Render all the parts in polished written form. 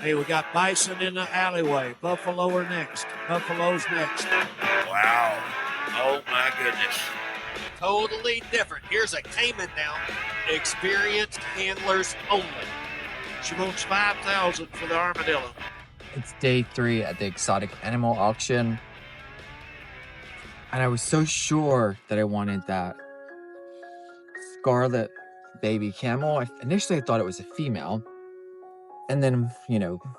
Hey, we got Bison in the alleyway. Buffalo are next. Buffalo's next. Wow. Oh my goodness. Totally different. Here's a Cayman now. Experienced handlers only. She wants $5,000 for the armadillo. It's day 3 at the exotic animal auction. And I was so sure that I wanted that scarlet baby camel. Initially I thought it was a female. And then,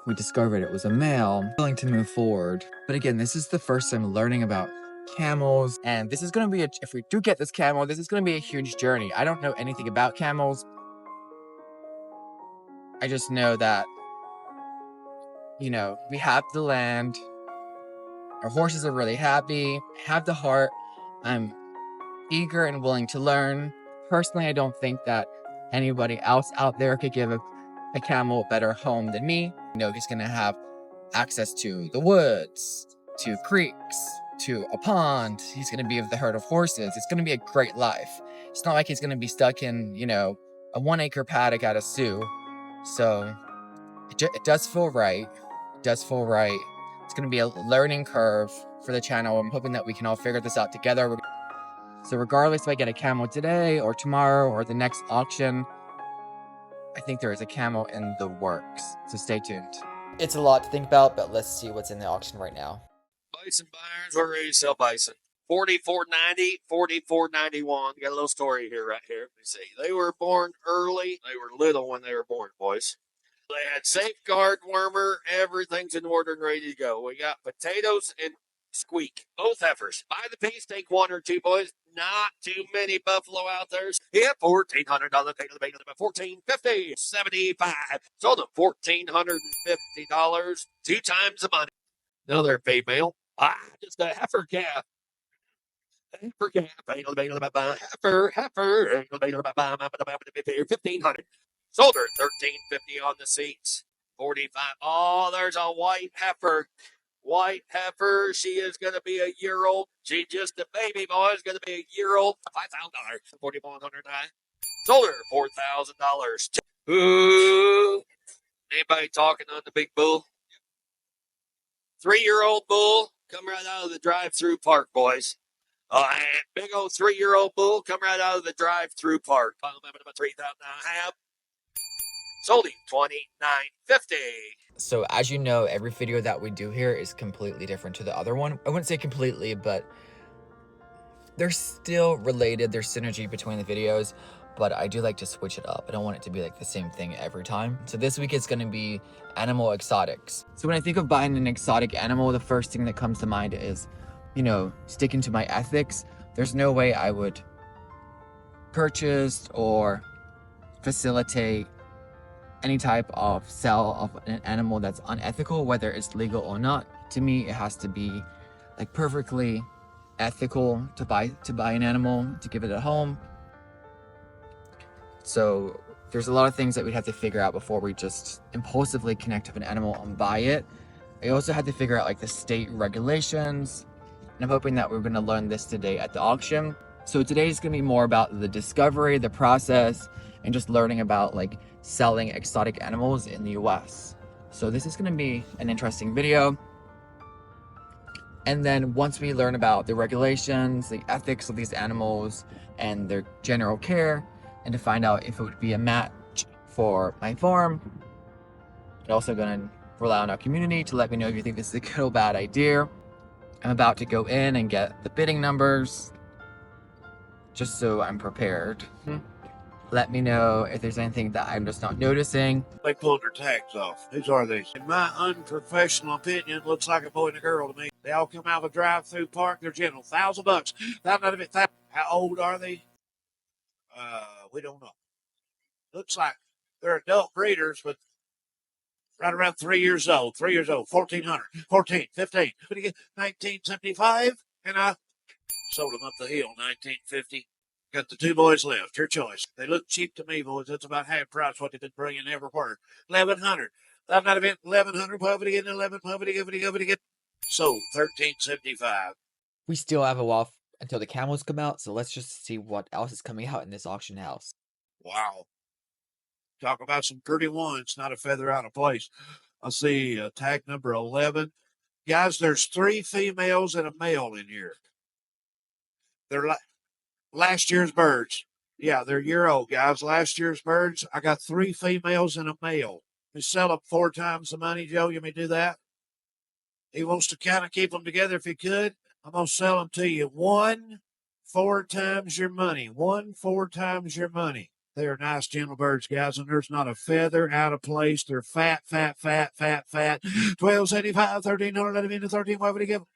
we discovered it was a male. I'm willing to move forward. But again, this is the first time learning about camels. And this is going to be, if we do get this camel, this is going to be a huge journey. I don't know anything about camels. I just know that, we have the land. Our horses are really happy. I have the heart. I'm eager and willing to learn. Personally, I don't think that anybody else out there could give a camel a better home than me. He's going to have access to the woods, to creeks, to a pond. He's going to be with the herd of horses. It's going to be a great life. It's not like he's going to be stuck in, a 1-acre paddock at a zoo. So it does feel right. It does feel right. It's going to be a learning curve for the channel. I'm hoping that we can all figure this out together. So regardless if I get a camel today or tomorrow or the next auction, I think there is a camel in the works. So stay tuned. It's a lot to think about, but let's see what's in the auction right now. Bison buyers, we're ready to sell bison. $44.90, $44.91. Got a little story here, right here. Let me see. They were born early. They were little when they were born, boys. They had safeguard wormer. Everything's in order and ready to go. We got potatoes and squeak. Both heifers. Buy the piece, take 1 or 2, boys. Not too many buffalo out there. Yeah, $1,400. Take the bait about $1,450. $75. Sold them $1,450. 2 times the money. Another female. Just a heifer calf. Heifer calf. Heifer. $1,500. Sold her $1,350 on the seats. 45. Oh, there's a white heifer. White heifer. She is going to be a year old. She's just a baby boy. Is going to be a year old. $5,000. $4,100. Sold her $4,000. Ooh. Anybody talking on the big bull? 3-year-old bull. Come right out of the drive-through park, boys. Big old 3-year-old bull. Come right out of the drive-through park. $3,000 and a half. Sold him $29.50. So as you know, every video that we do here is completely different to the other one. I wouldn't say completely, but they're still related. There's synergy between the videos, but I do like to switch it up. I don't want it to be like the same thing every time. So this week it's going to be animal exotics. So when I think of buying an exotic animal, the first thing that comes to mind is, sticking to my ethics. There's no way I would purchase or facilitate any type of sale of an animal that's unethical, whether it's legal or not. To me, it has to be like perfectly ethical to buy an animal, to give it a home. So there's a lot of things that we'd have to figure out before we just impulsively connect with an animal and buy it. I also had to figure out like the state regulations, and I'm hoping that we're going to learn this today at the auction. So today is going to be more about the discovery, the process, and just learning about like selling exotic animals in the US. So this is going to be an interesting video. And then once we learn about the regulations, the ethics of these animals, and their general care, and to find out if it would be a match for my farm, I'm also going to rely on our community to let me know if you think this is a good or bad idea. I'm about to go in and get the bidding numbers, just so I'm prepared. Let me know if there's anything that I'm just not noticing. They pulled their tags off. Whose are these? In my unprofessional opinion, looks like a boy and a girl to me. They all come out of a drive-through park. They're gentle. $1,000. None of it. How old are they? We don't know. Looks like they're adult breeders, but right around 3 years old. 3 years old. 1,400. 14, 15. 1975, and I sold them up the hill. 1950. Got the 2 boys left. Your choice. They look cheap to me, boys. That's about half price what they've been bringing everywhere. 1,100. That might have been 1,100. Poverty again. 11. Poverty again. Sold. 1375. We still have a while until the camels come out, so let's just see what else is coming out in this auction house. Wow. Talk about some pretty ones. Not a feather out of place. I see tag number 11. Guys, there's 3 females and a male in here. They're last year's birds. Yeah, they're year-old, guys. Last year's birds. I got 3 females and a male. We sell them 4 times the money, Joe. You may do that? He wants to kind of keep them together if he could. I'm going to sell them to you 4 times your money. 4 times your money. They are nice, gentle birds, guys, and there's not a feather out of place. They're fat. 1275, 1300, let him into 13. Why would he give them?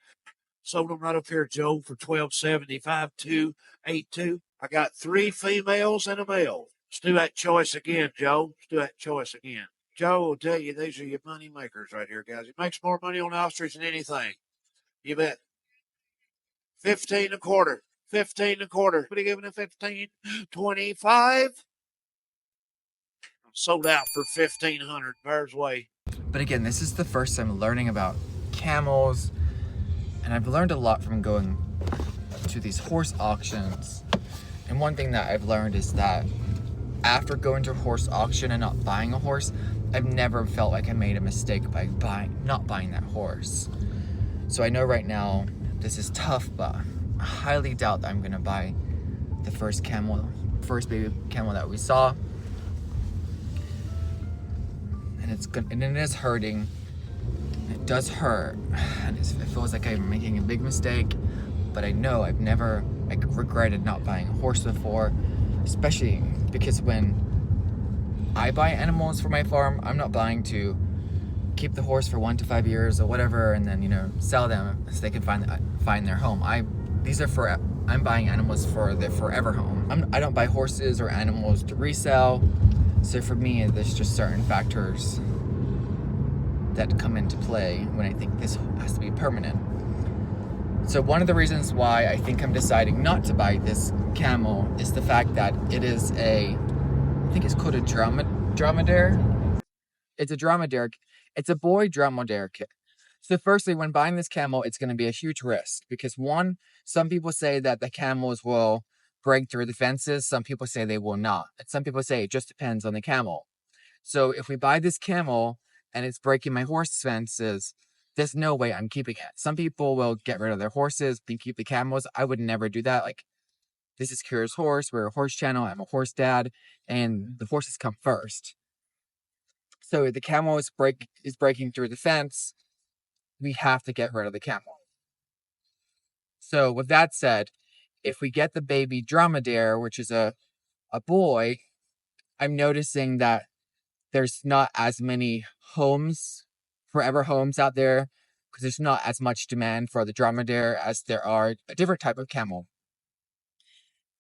Sold them right up here, Joe, for $12.75, 282. I got 3 females and a male. Let's do that choice again, Joe. Let's do that choice again. Joe will tell you these are your money makers right here, guys. He makes more money on ostrich than anything. You bet. 15 a quarter. 15 a quarter. What are you giving it? 15? 25? Sold out for 1,500. Bears way. But again, this is the first time learning about camels, and I've learned a lot from going to these horse auctions. And one thing that I've learned is that after going to a horse auction and not buying a horse, I've never felt like I made a mistake by not buying that horse. So I know right now this is tough, but I highly doubt that I'm gonna buy the first baby camel that we saw. And it is hurting. It does hurt, and it feels like I'm making a big mistake. But I know I've never regretted not buying a horse before, especially because when I buy animals for my farm, I'm not buying to keep the horse for 1 to 5 years or whatever, and then sell them so they can find their home. I'm buying animals for their forever home. I don't buy horses or animals to resell. So for me, there's just certain factors that come into play when I think this has to be permanent. So one of the reasons why I think I'm deciding not to buy this camel is the fact that it is I think it's called a dromedare. It's a dromedare. It's a boy dromedare kid. So firstly, when buying this camel, it's going to be a huge risk because one, some people say that the camels will break through the fences. Some people say they will not. And some people say it just depends on the camel. So if we buy this camel and it's breaking my horse fences, there's no way I'm keeping it. Some people will get rid of their horses and keep the camels. I would never do that. Like, this is Kira's horse. We're a horse channel. I'm a horse dad, and the horses come first. So if the camel is breaking through the fence, we have to get rid of the camel. So with that said, if we get the baby dromedare, which is a boy, I'm noticing that there's not as many forever homes out there, because there's not as much demand for the dromedare as there are a different type of camel.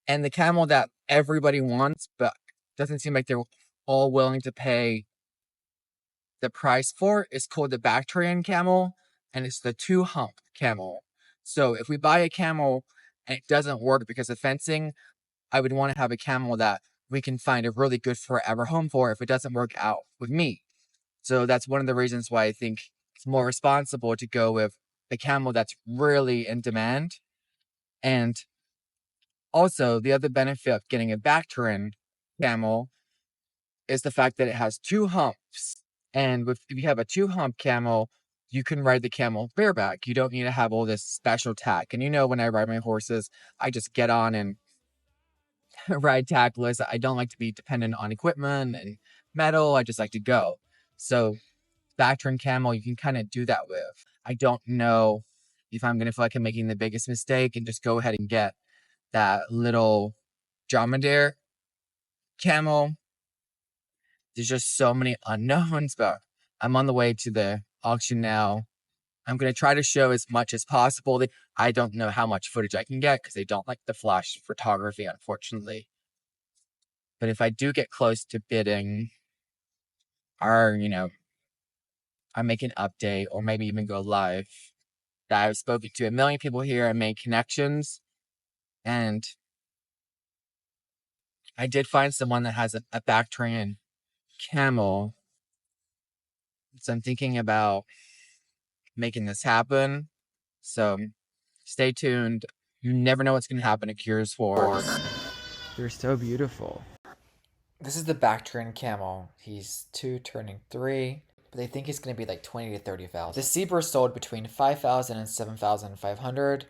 And the camel that everybody wants, but doesn't seem like they're all willing to pay the price for, is called the Bactrian Camel, and it's the 2-hump camel. So if we buy a camel and it doesn't work because of fencing, I would want to have a camel that we can find a really good forever home for if it doesn't work out with me. So that's one of the reasons why I think it's more responsible to go with a camel that's really in demand. And also, the other benefit of getting a Bactrian camel is the fact that it has 2 humps. And if you have a 2-hump camel, you can ride the camel bareback. You don't need to have all this special tack. And when I ride my horses, I just get on and ride tackless. I don't like to be dependent on equipment and metal. I just like to go. So Bactrian Camel, you can kind of do that with. I don't know if I'm going to feel like I'm making the biggest mistake and just go ahead and get that little dromedare camel. There's just so many unknowns, but I'm on the way to the auction now. I'm going to try to show as much as possible. I don't know how much footage I can get because they don't like the flash photography, unfortunately. But if I do get close to bidding, or, I make an update or maybe even go live, that I've spoken to a million people here and made connections. And I did find someone that has a Bactrian Camel. So I'm thinking about making this happen. So stay tuned. You never know what's going to happen at Cures 4. They're so beautiful. This is the Bactrian Camel. He's 2 turning 3. but they think it's going to be like 20 to 30,000. The zebra sold between 5,000 and 7,500,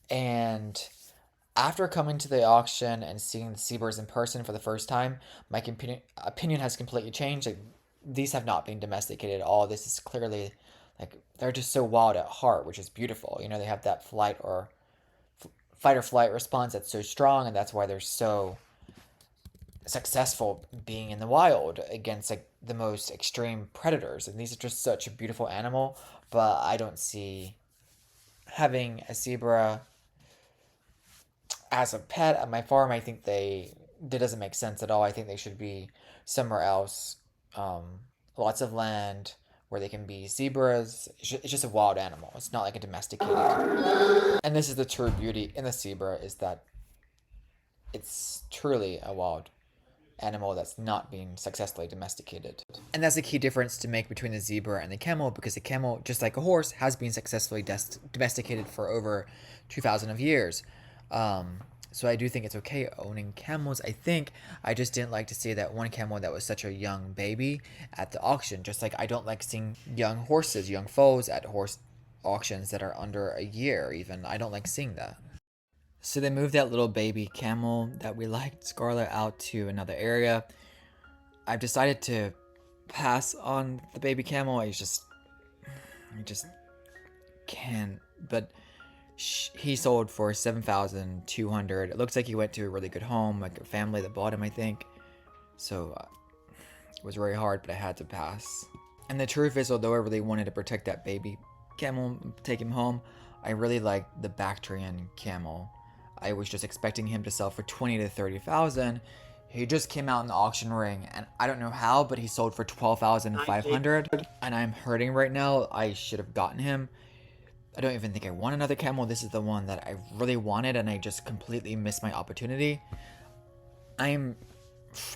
and after coming to the auction and seeing the zebras in person for the first time, my opinion has completely changed. Like, these have not been domesticated at all. This is clearly, like, they're just so wild at heart, which is beautiful. You know, they have that fight or flight response that's so strong, and that's why they're so successful being in the wild against like the most extreme predators. And these are just such a beautiful animal, but I don't see having a zebra as a pet at my farm. I think that doesn't make sense at all. I think they should be somewhere else. Lots of land where they can be zebras. It's just a wild animal. It's not like a domesticated. And this is the true beauty in the zebra, is that it's truly a wild animal that's not being successfully domesticated. And that's a key difference to make between the zebra and the camel, because the camel, just like a horse, has been successfully domesticated for over 2,000 of years. So I do think it's okay owning camels. I think I just didn't like to see that one camel that was such a young baby at the auction. Just like I don't like seeing young horses, young foals at horse auctions that are under a year even. I don't like seeing that. So they moved that little baby camel that we liked, Scarlet, out to another area. I've decided to pass on the baby camel. I just can't. But he sold for 7,200. It looks like he went to a really good home, like a family that bought him, I think. So it was very hard, but I had to pass. And the truth is, although I really wanted to protect that baby camel, take him home, I really liked the Bactrian Camel. I was just expecting him to sell for 20 to 30,000. He just came out in the auction ring, and I don't know how, but he sold for 12,500. And I'm hurting right now. I should have gotten him. I don't even think I want another camel. This is the one that I really wanted, and I just completely missed my opportunity. I'm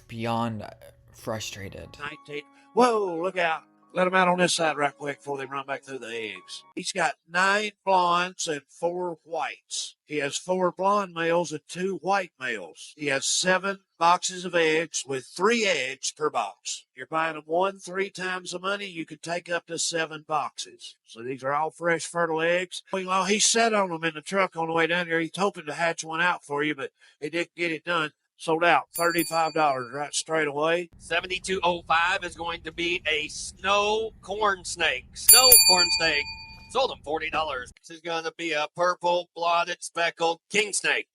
beyond frustrated. 19. Whoa, look out. Let him out on this side right quick before they run back through the eggs. He's got 9 blondes and 4 whites. He has 4 blonde males and 2 white males. He has 7 boxes of eggs with 3 eggs per box. You're buying them 3 times the money. You could take up to 7 boxes. So these are all fresh, fertile eggs. Well, he sat on them in the truck on the way down here. He's hoping to hatch one out for you, but he didn't get it done. Sold out, $35 right straight away. 7205 is going to be a snow corn snake. Snow corn snake. Sold him $40. This is going to be a purple blotted speckled king snake.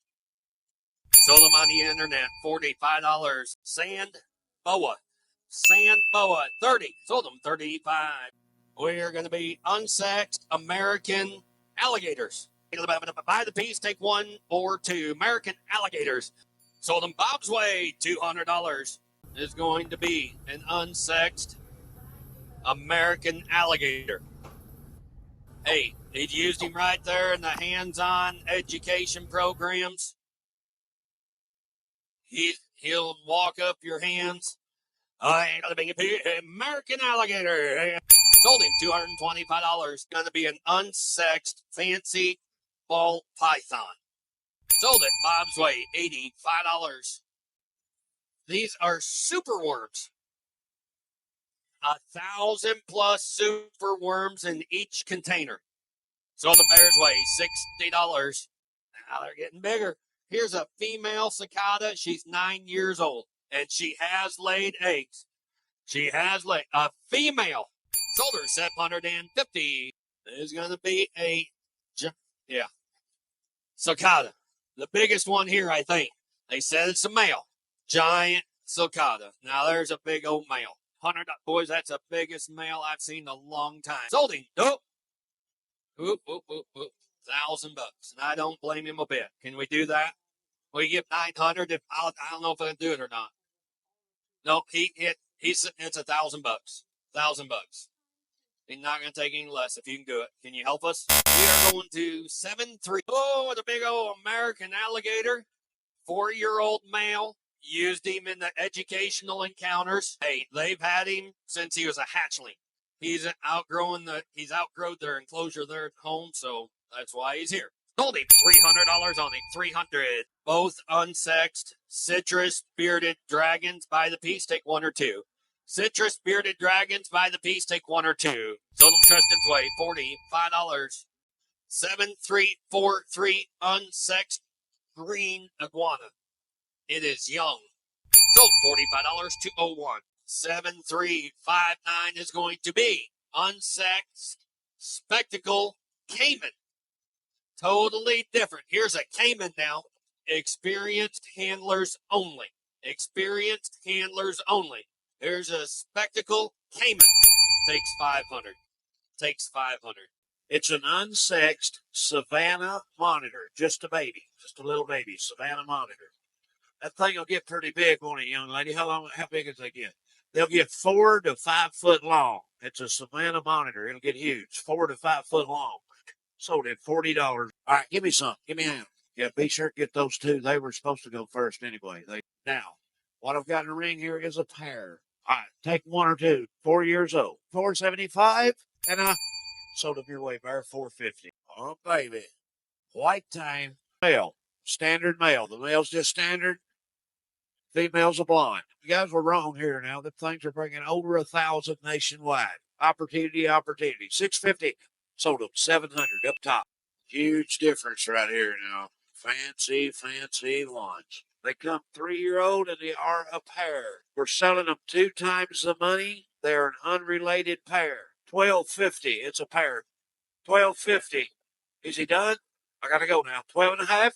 Sold him on the internet, $45. Sand boa. Sand boa, 30. Sold him 35. We're going to be unsexed American alligators. Buy the piece, take 1 or 2. American alligators. Sold him Bob's Way, $200. Is going to be an unsexed American alligator. Hey, he used him right there in the hands-on education programs. He'll walk up your hands. I gotta be an American alligator. Sold him $225. Gonna be an unsexed fancy ball python. Sold it Bob's Way, $85. These are super worms. 1,000 plus super worms in each container. Sold them Bear's Way, $60. Now they're getting bigger. Here's a female cicada. She's 9 years old, and she has laid eggs. She has laid a female. Sold her $750. There's going to be a cicada. The biggest one here, I think. They said it's a male. Giant cicada. Now there's a big old male. $100. Boys, that's the biggest male I've seen in a long time. Sold him. Nope. $1,000. And I don't blame him a bit. Can we do that? We give 900. If I don't know if I can do it or not. No, it's $1,000. $1,000. He's not going to take any less if you can do it. Can you help us? We are going to 7-3. Oh, the big old American alligator. 4-year-old male. Used him in the educational encounters. Hey, they've had him since he was a hatchling. He's outgrown their enclosure there at home, so that's why he's here. Sold him $300 on him. $300. Both unsexed citrus bearded dragons. By the piece, take 1 or 2. Citrus bearded dragons by the piece. Take one or two. Sold them Tristan's way. $45. 7343 unsexed green iguana. It is young. Sold $45 to 01. 7359 is going to be unsexed spectacle caiman. Totally different. Here's a caiman now. Experienced handlers only. Experienced handlers only. There's a spectacle caiman. Takes 500. Takes 500. It's an unsexed Savannah monitor. Just a baby. Just a little baby. Savannah monitor. That thing will get pretty big, won't it, young lady? How big does they get? They'll get 4 to 5 foot long. It's a Savannah monitor. It'll get huge. 4 to 5 foot long. Sold at $40. All right, give me some. Give me a hand. Yeah, be sure to get those two. They were supposed to go first anyway. Now, what I've got in the ring here is a pair. All right, take one or two. 4 years old. $475. And I sold them your way, bear. $450. Oh, baby. White time. Male. Standard male. The male's just standard. Female's a blonde. You guys were wrong here now. The things are bringing over 1,000 nationwide. Opportunity. $650. Sold them $700 up top. Huge difference right here now. Fancy ones. They come 3-year-old and they are a pair. We're selling them 2 times the money. They're an unrelated pair. $12.50. It's a pair. $12.50. Is he done? I gotta go now. 12.5.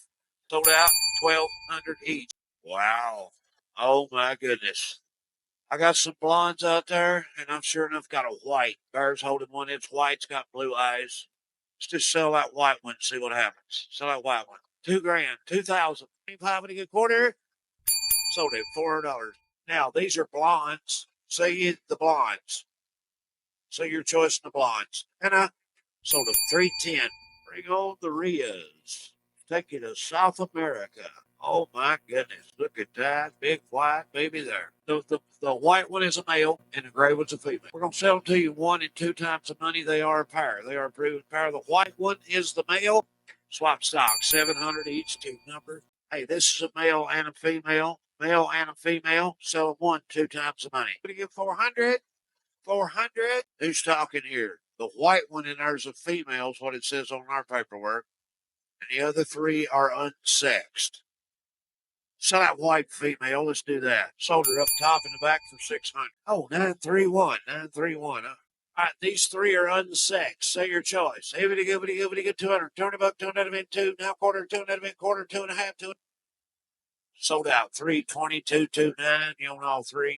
Sold out. $1,200 each. Wow. Oh my goodness. I got some blondes out there, and I'm sure enough got a white. Bear's holding one. It's white. It's got blue eyes. Let's just sell that white one and see what happens. Sell that white one. $2,000. $2,000. $25 a quarter. Sold it $400. Now, these are blondes. Say the blondes. Say your choice in the blondes. And I sold them $310. Bring on the Rias. Take you to South America. Oh my goodness. Look at that big white baby there. The white one is a male and the gray one's a female. We're going to sell them to you 1 and 2 times the money. They are a pair. They are a proven pair. The white one is the male. Swap stock. $700 each. 2 numbers. Hey, this is a male and a female. Male and a female. Sell them 1, 2 times the money. Going to give 400. 400. Who's talking here? The white one in there's a female is what it says on our paperwork. And the other 3 are unsexed. Sell that white female. Let's do that. Sold her up top and the back for $600. Oh, 931. 931. All right, these 3 are unsexed. Say your choice. Hibbity, gibbity, gibbity, get 200. Turn about 200 2. Now quarter, 200 quarter, 2.5, 2. Sold out. 322, 29. You own all 3.